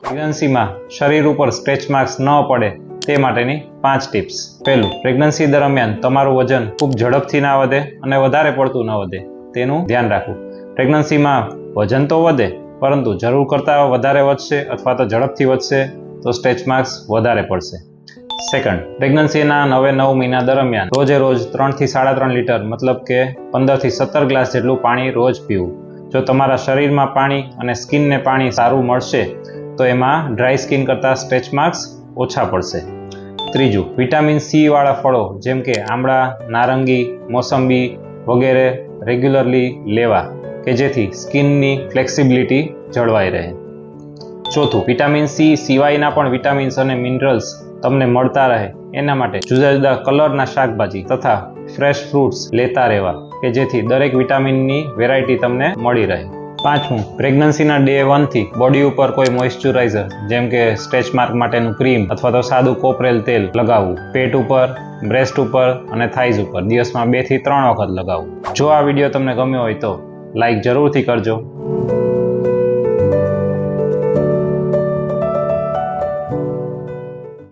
પ્રેગ્નન્સીમાં શરીર ઉપર stretch marks ન પડે તે માટેની 5 ટિપ્સ. પહેલું, પ્રેગ્નન્સી દરમિયાન તમારું વજન ખૂબ ઝડપથી ના વધે અને વધારે પડતું ન વધે તેનું ધ્યાન રાખવું. પ્રેગ્નન્સીમાં વજન તો વધે પરંતુ જરૂર કરતાં વધારે વધશે અથવા તો ઝડપથી વધશે તો સ્ટ્રેચ માર્ક્સ વધારે પડશે. સેકન્ડ, પ્રેગ્નન્સીના 9 મહિના દરમિયાન રોજે રોજ 3 થી 3.5 લીટર મતલબ કે 15 થી 17 ગ્લાસ જેટલું પાણી રોજ પીવું. જો તમારા શરીરમાં પાણી અને સ્કિનને પાણી સારું મળશે તો એમાં ડ્રાય સ્કિન કરતાં સ્ટ્રેચ માર્ક્સ ઓછા પડશે. ત્રીજું, વિટામિન સી વાળા ફળો જેમ કે આમળા, નારંગી, મોસંબી વગેરે રેગ્યુલરલી લેવા કે જેથી સ્કિનની ફ્લેક્સિબિલિટી જળવાઈ રહે. ચોથું, વિટામિન સી સિવાયના પણ વિટામિન્સ અને મિનરલ્સ તમને મળતા રહે એના માટે જુદા જુદા કલરના શાકભાજી તથા ફ્રેશ ફ્રૂટ્સ લેતા રહેવા કે જેથી દરેક વિટામિનની વેરાયટી તમને મળી રહે. પાંચમું, પ્રેગ્નન્સીના ડે 1 થી બોડી ઉપર કોઈ મોઇશ્ચરાઇઝર જેમ કે સ્ટ્રેચ માર્ક માટેનું ક્રીમ અથવા તો સાદું કોપરેલ તેલ લગાવવું. પેટ ઉપર, બ્રેસ્ટ ઉપર અને થાઇઝ ઉપર દિવસમાં 2 થી 3 વખત લગાવવું. જો આ વિડીયો તમને ગમ્યો હોય તો લાઈક જરૂરથી કરજો.